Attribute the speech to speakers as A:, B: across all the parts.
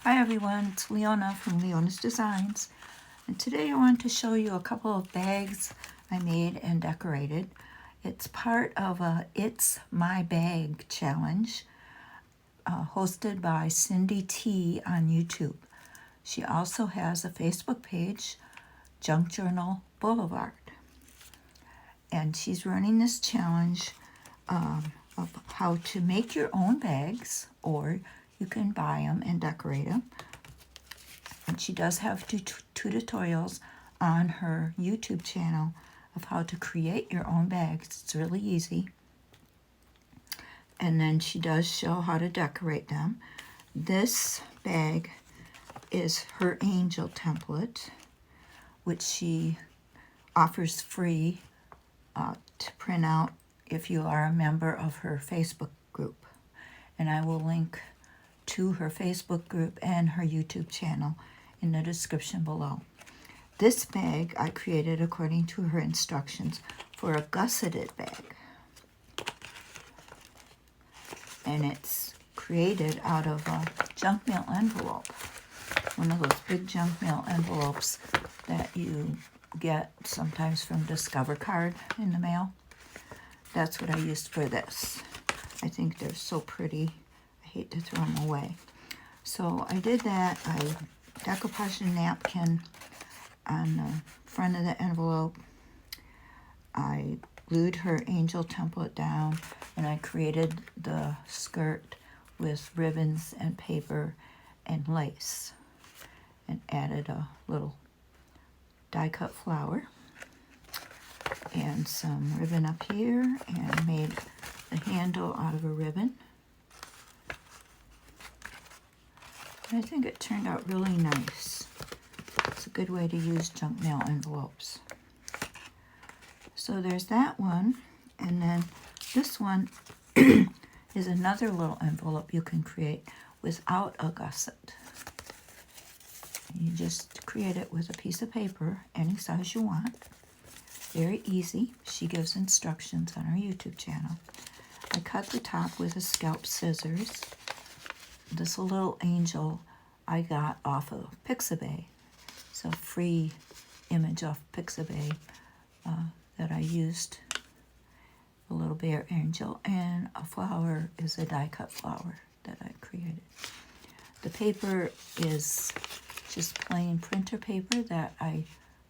A: Hi everyone, it's Leona from Leona's Designs, and today I want to show you a couple of bags I made and decorated. It's part of a It's My Bag challenge hosted by Cindy T on YouTube. She also has a Facebook page, Junk Journal Boulevard, and she's running this challenge of how to make your own bags, or you can buy them and decorate them. And she does have two tutorials on her YouTube channel of how to create your own bags. It's really easy. And then she does show how to decorate them. This bag is her angel template, which she offers free to print out if you are a member of her Facebook group. And I will link to her Facebook group and her YouTube channel in the description below. This bag I created according to her instructions for a gusseted bag. And it's created out of a junk mail envelope. One of those big junk mail envelopes that you get sometimes from Discover Card in the mail. That's what I used for this. I think they're so pretty. I hate to throw them away. So I did that. I decoupaged a napkin on the front of the envelope. I glued her angel template down, and I created the skirt with ribbons and paper and lace, and added a little die-cut flower and some ribbon up here, and made the handle out of a ribbon. And I think it turned out really nice. It's a good way to use junk mail envelopes. So there's that one, and then this one is another little envelope you can create without a gusset. You just create it with a piece of paper, any size you want. Very easy. She gives instructions on her YouTube channel. I cut the top with a scalp scissors. This little angel I got off of Pixabay. It's a free image off Pixabay that I used. A little bear angel, and a flower is a die-cut flower that I created. The paper is just plain printer paper that I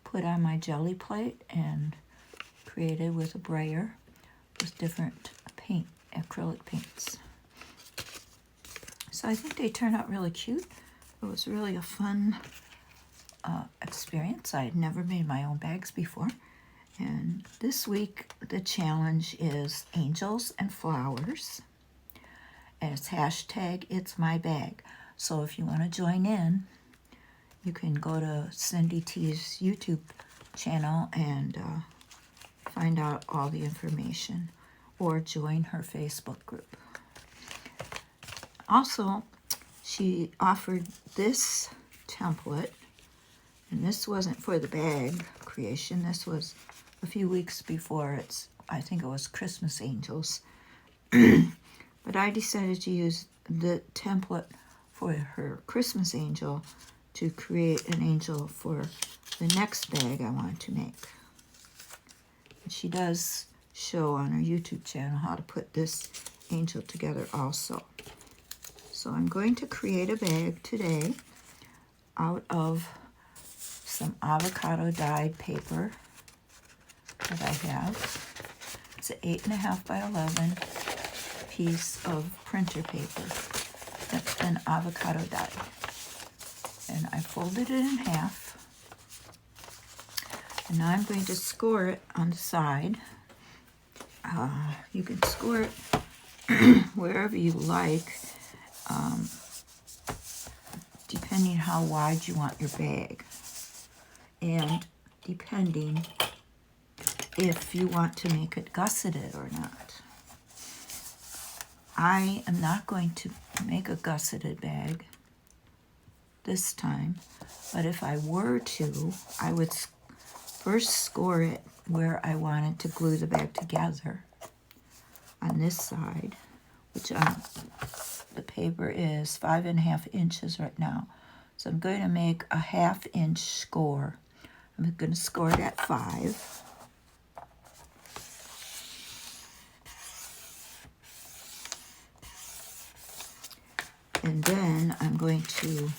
A: put on my jelly plate and created with a brayer with different paint, acrylic paints. So I think they turned out really cute. It was really a fun experience. I had never made my own bags before. And this week the challenge is angels and flowers. And it's hashtag It's My Bag. So if you want to join in, you can go to Cindy T's YouTube channel and find out all the information, or join her Facebook group. Also, she offered this template, and this wasn't for the bag creation. This was a few weeks before I think it was Christmas angels. But I decided to use the template for her Christmas angel to create an angel for the next bag I wanted to make. And she does show on her YouTube channel how to put this angel together also. So I'm going to create a bag today out of some avocado dyed paper that I have. It's an 8.5 by 11 piece of printer paper that's been avocado dyed. And I folded it in half. And now I'm going to score it on the side. You can score it wherever you like, depending how wide you want your bag, and depending if you want to make it gusseted or not. I am not going to make a gusseted bag this time, but if I were to, I would first score it where I wanted to glue the bag together on this side which the paper is 5.5 inches right now. So I'm going to make a 1/2 inch score. I'm going to score it at 5. And then I'm going to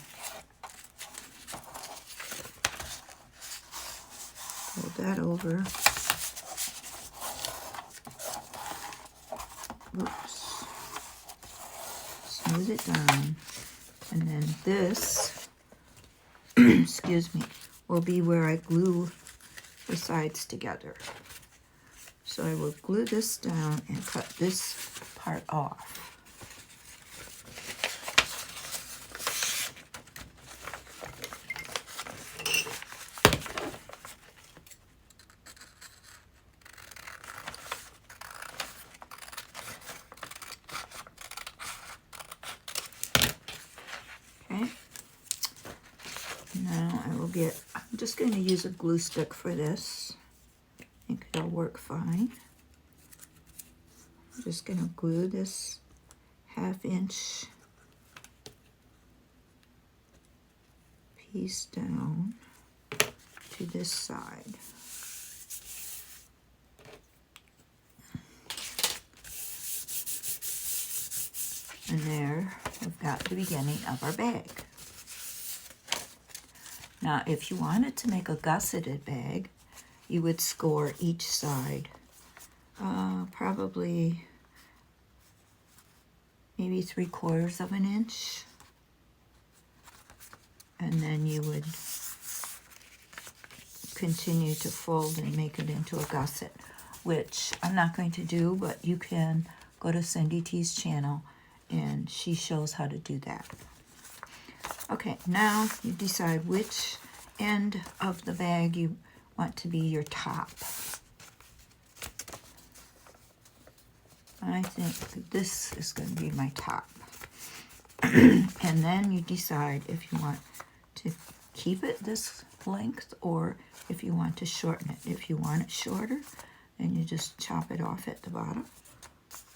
A: fold that over. Oops. Smooth it down. And then this, excuse me, will be where I glue the sides together. So I will glue this down and cut this part off. Okay. Now I'm just going to use a glue stick for this. I think it'll work fine. I'm just going to glue this 1/2 inch piece down to this side. And there we've got the beginning of our bag. Now, if you wanted to make a gusseted bag, you would score each side, probably maybe 3/4 of an inch. And then you would continue to fold and make it into a gusset, which I'm not going to do, but you can go to Cindy T's channel and she shows how to do that. Okay, now you decide which end of the bag you want to be your top. I think this is going to be my top. And then you decide if you want to keep it this length or if you want to shorten it. If you want it shorter, then you just chop it off at the bottom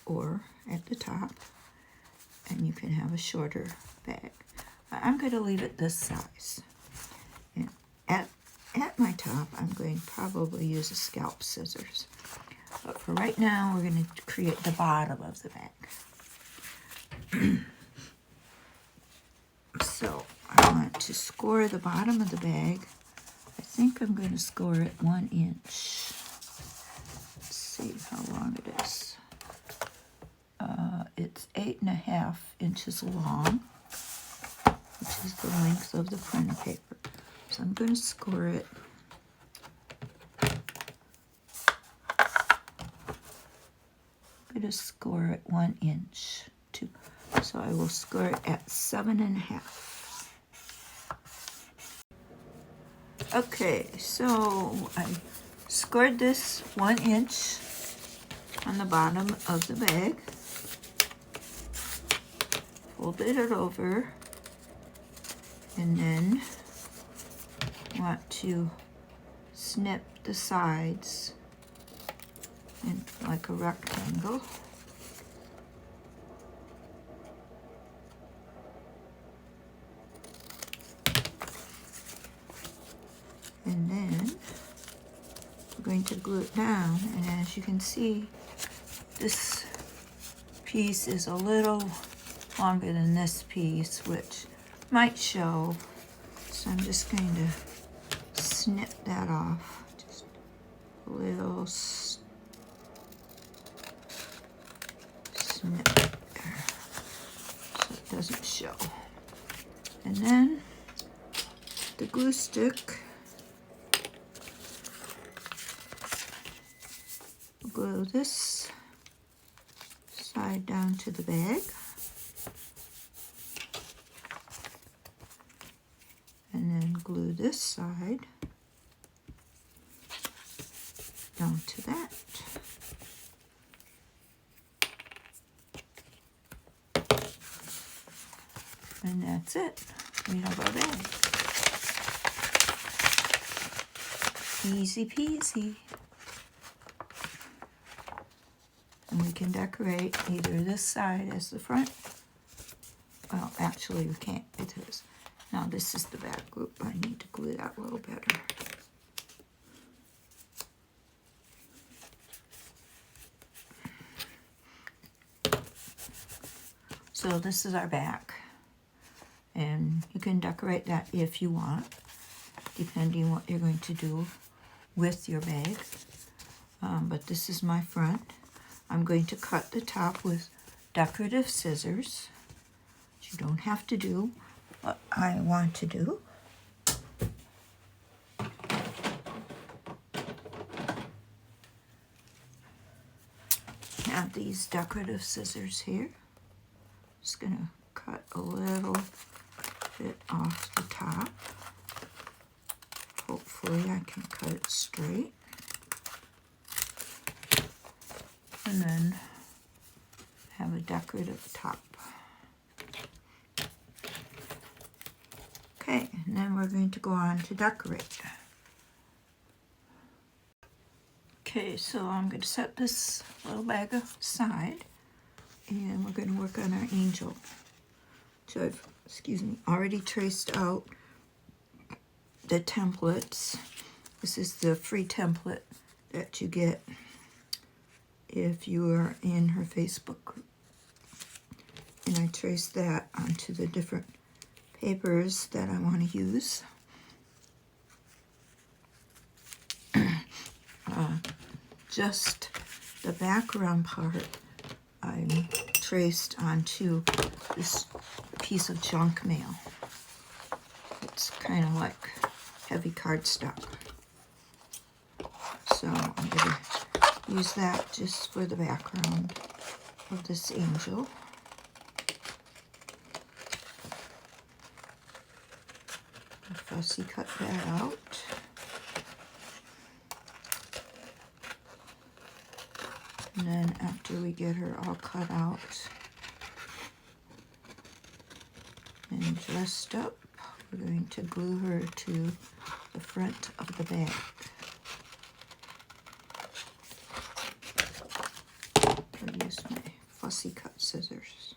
A: or at the top, and you can have a shorter bag. I'm going to leave it this size. And at my top, I'm going to probably use a scalp scissors. But for right now, we're going to create the bottom of the bag. So I want to score the bottom of the bag. I think I'm going to score it 1 inch. Let's see how long it is. It's 8.5 inches long, which is the length of the printer paper. So I'm going to score it. I'm going to score it 1 inch too. So I will score it at 7.5. Okay, so I scored this 1 inch on the bottom of the bag. Folded it over, and then want to snip the sides in like a rectangle. And then we're going to glue it down, and as you can see, this piece is a little longer than this piece, which might show. So I'm just going to snip that off. Just a little snip there so it doesn't show. And then the glue stick, glue this side down to the bag. And then glue this side down to that. And that's it. We have our bag. Easy peasy. And we can decorate either this side as the front. Well, actually we can't. It is. Now this is the back group. I need to glue that a little better. So this is our back. And you can decorate that if you want, depending what you're going to do with your bag. But this is my front. I'm going to cut the top with decorative scissors. Which you don't have to do what I want to do. I have these decorative scissors here. Just gonna cut a little bit off the top. Hopefully I can cut it straight. And then have a decorative top. Okay, and then we're going to go on to decorate. Okay, so I'm going to set this little bag aside and we're going to work on our angel. So I've, already traced out the templates. This is the free template that you get if you are in her Facebook group. And I traced that onto the different papers that I want to use. Just the background part I traced onto this piece of junk mail. It's kind of like heavy cardstock. So I'm going to use that just for the background of this angel. Fussy cut that out. And then after we get her all cut out and dressed up, we're going to glue her to the front of the bag. I'll use my fussy cut scissors.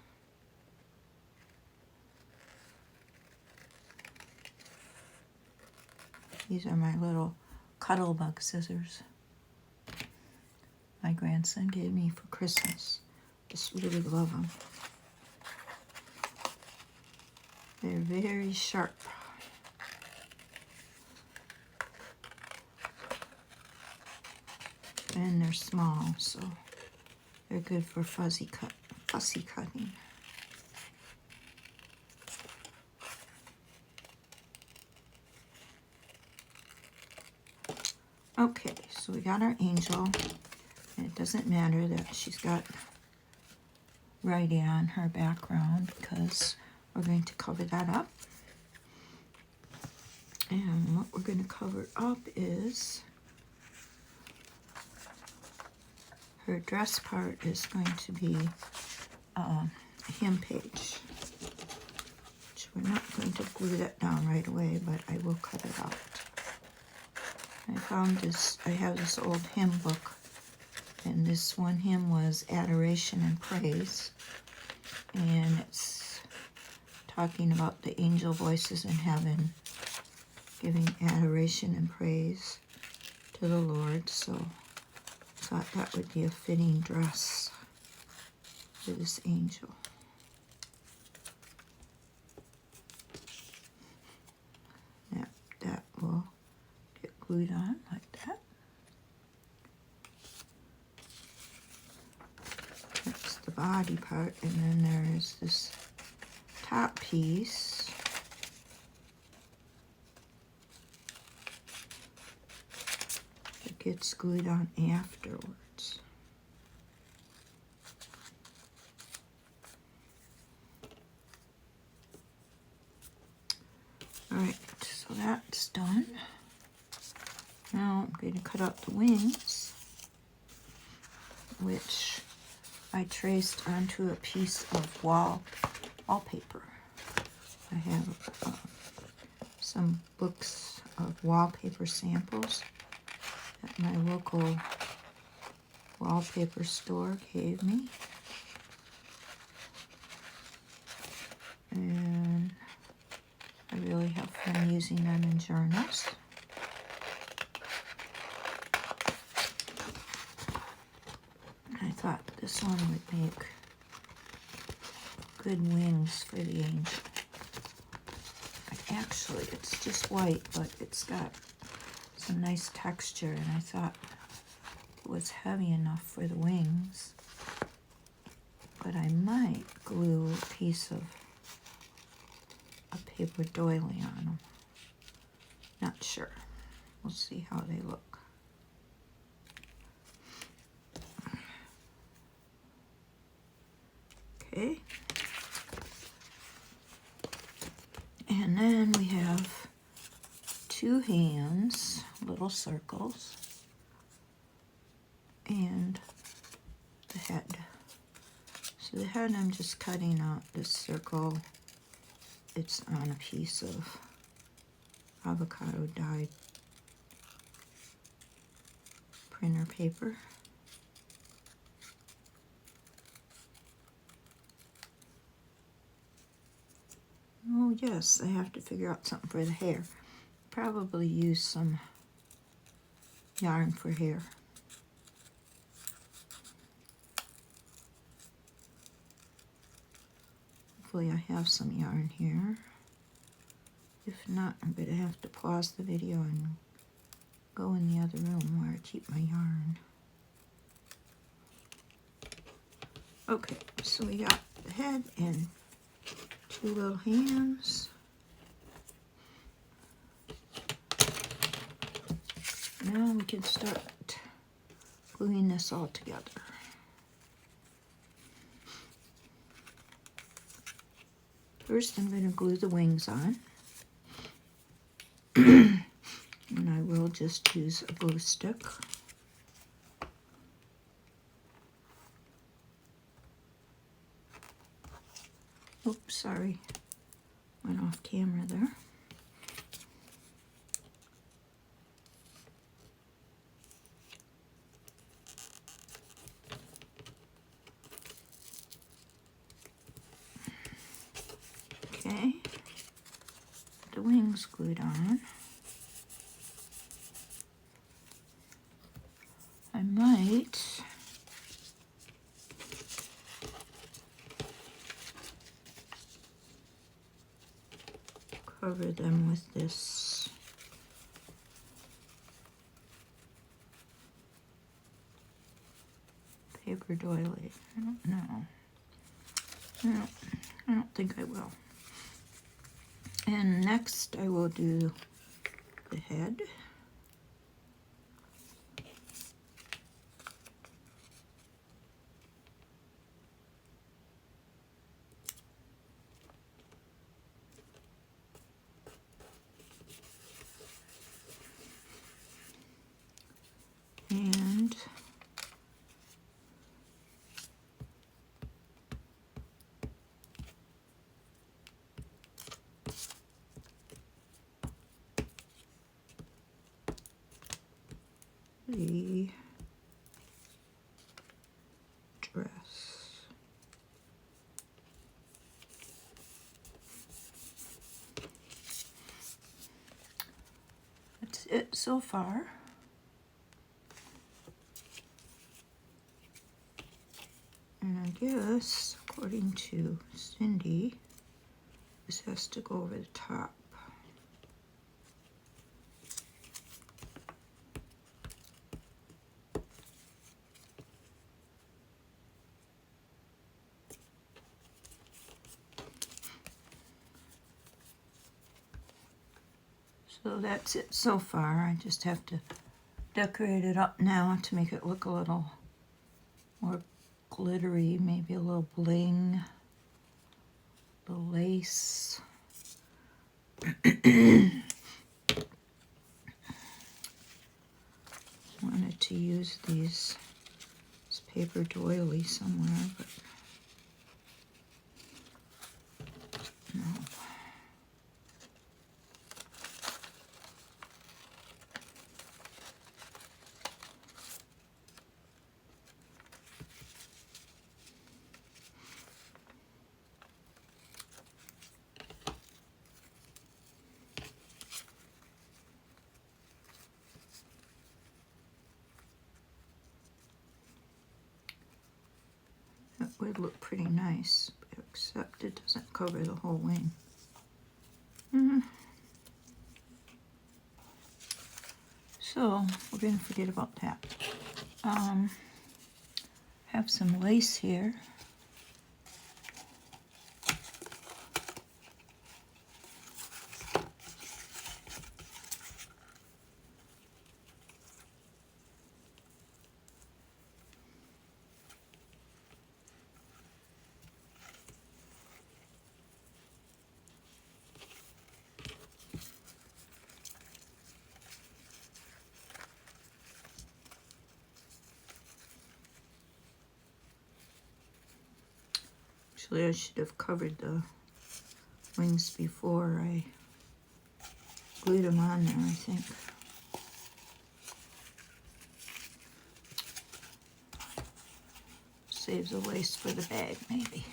A: These are my little cuddle bug scissors my grandson gave me for Christmas. Just really love them. They're very sharp. And they're small, so they're good for fussy cutting. Okay, so we got our angel. And it doesn't matter that she's got writing on her background because we're going to cover that up. And what we're going to cover up is her dress part is going to be a hem page. Which we're not going to glue that down right away, but I will cut it out. I found this, I have this old hymn book. And this one hymn was Adoration and Praise. And it's talking about the angel voices in heaven giving adoration and praise to the Lord. So I thought that would be a fitting dress for this angel. That will get glued on like that. That's the body part, and then there is this top piece. That gets glued on afterwards. Alright, so that's done. Now I'm going to cut out the wings, which I traced onto a piece of wallpaper. I have some books of wallpaper samples at my local wallpaper store gave me. And I really have fun using them in journals. I thought this one would make good wings for the angel. Actually, it's just white, but it's got some nice texture, and I thought it was heavy enough for the wings. But I might glue a piece of a paper doily on them. Not sure. We'll see how they look. Okay. And then we have two hands, little circles, and the head. So the head, I'm just cutting out this circle. It's on a piece of avocado dyed printer paper. Oh yes, I have to figure out something for the hair. Probably use some yarn for hair. Hopefully I have some yarn here. If not, I'm going to have to pause the video and go in the other room where I keep my yarn. Okay, so we got the head and two little hands. Now we can start gluing this all together. First, I'm going to glue the wings on. And I will just use a glue stick. Oops, sorry. Went off camera there. Okay. The wings glued on. I might cover them with this paper doily. I don't know. I don't think I will. And next I will do the head. And the dress. That's it so far. And I guess, according to Cindy, this has to go over the top. So that's it so far. I just have to decorate it up now to make it look a little more glittery, maybe a little bling, the lace. Wanted to use this paper doily somewhere, but no. would look pretty nice, except it doesn't cover the whole wing. So we're going to forget about that. Have some lace here. Actually, I should have covered the wings before I glued them on there, I think. Saves the lace for the bag, maybe.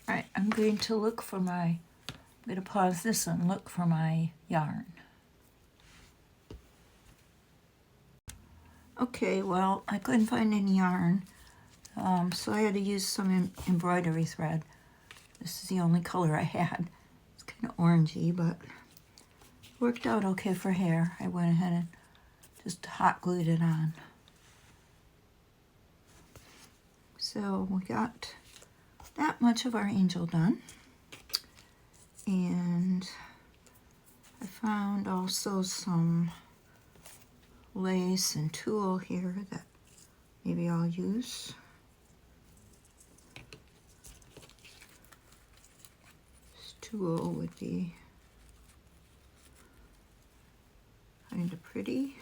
A: All right, I'm going to pause this and look for my yarn. Okay, well, I couldn't find any yarn, so I had to use some embroidery thread. This is the only color I had. It's kind of orangey, but worked out okay for hair. I went ahead and just hot glued it on. So we got that much of our angel done. And I found also some lace and tulle here that maybe I'll use. This tulle would be kind of pretty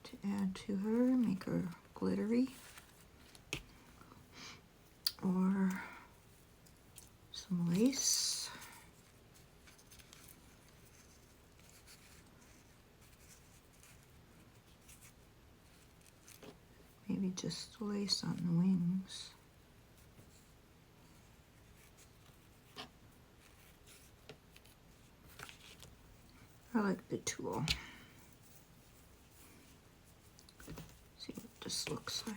A: to add to her, make her glittery. Or some lace. Maybe just lace on the wings. I like the tulle. See what this looks like.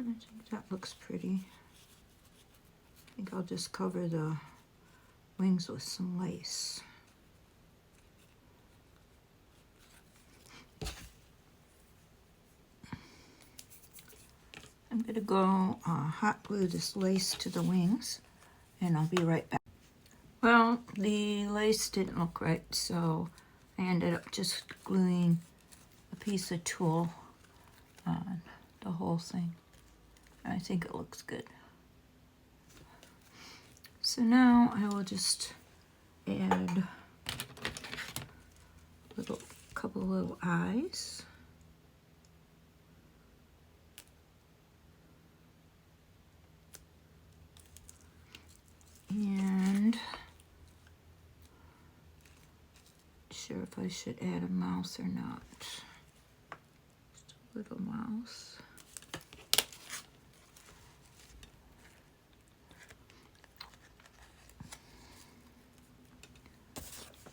A: I think that looks pretty. I think I'll just cover the wings with some lace. I'm going to go hot glue this lace to the wings, and I'll be right back. Well, the lace didn't look right, so I ended up just gluing a piece of tulle on the whole thing. I think it looks good. So now I will just add a couple little eyes. And not sure if I should add a mouth or not. Just a little mouth.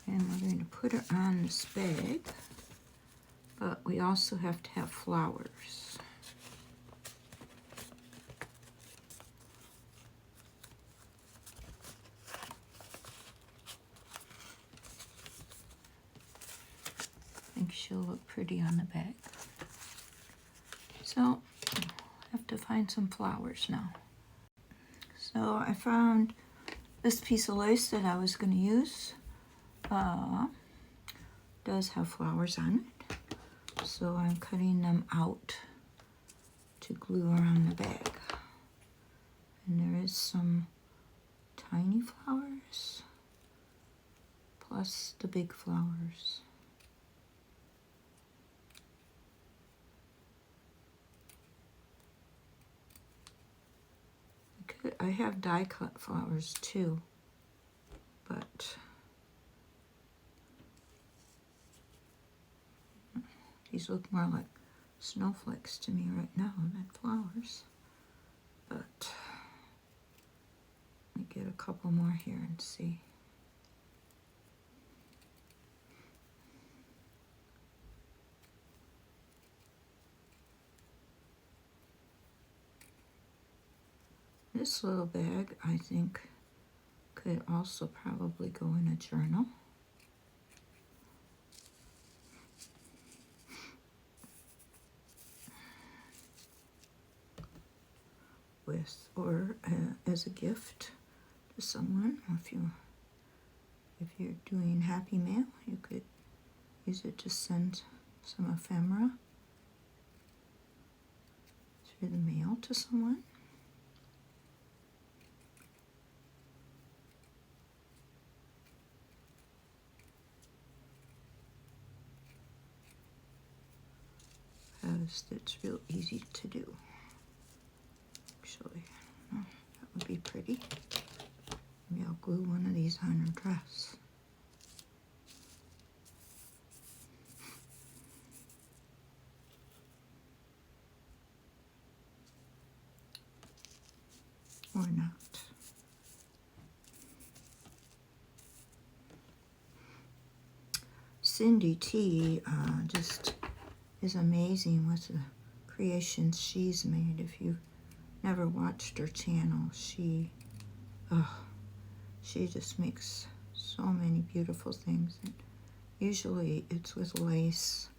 A: And we're going to put it on this bag, but we also have to have flowers. I think she'll look pretty on the bag. So I have to find some flowers now. So I found this piece of lace that I was going to use. Does have flowers on it, so I'm cutting them out to glue around the bag. And there is some tiny flowers plus the big flowers. I have die cut flowers too, but these look more like snowflakes to me right now than flowers. but let me get a couple more here and see. This little bag, I think, could also probably go in a journal. Or as a gift to someone. Or if you're doing happy mail, you could use it to send some ephemera through the mail to someone. Because it's real easy to do. Actually, that would be pretty. Maybe I'll glue one of these on her dress. Or not. Cindy T just is amazing with the creations she's made. If you've never watched her channel, she just makes so many beautiful things. And usually it's with lace.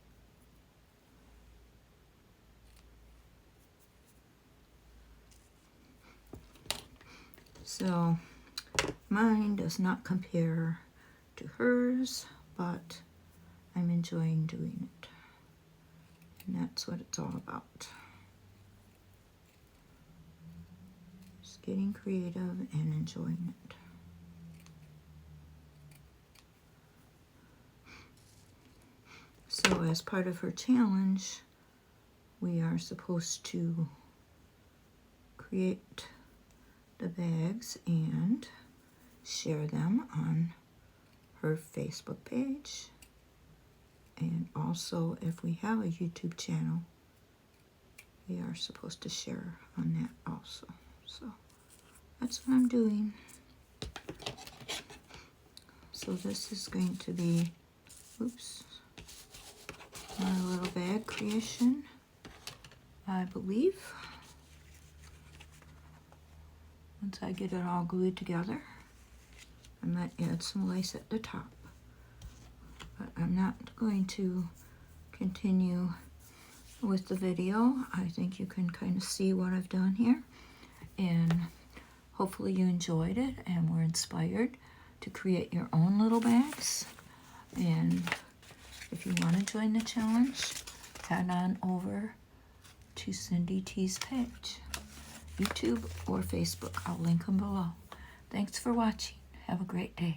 A: So mine does not compare to hers, but I'm enjoying doing it. And that's what it's all about. Just getting creative and enjoying it. So as part of her challenge, we are supposed to create the bags and share them on her Facebook page. And also, if we have a YouTube channel, we are supposed to share on that also. So that's what I'm doing. So this is going to be, oops, my little bag creation, I believe. Once I get it all glued together, I might add some lace at the top. But I'm not going to continue with the video. I think you can kind of see what I've done here. And hopefully you enjoyed it and were inspired to create your own little bags. And if you want to join the challenge, head on over to Cindy T's page, YouTube or Facebook. I'll link them below. Thanks for watching. Have a great day.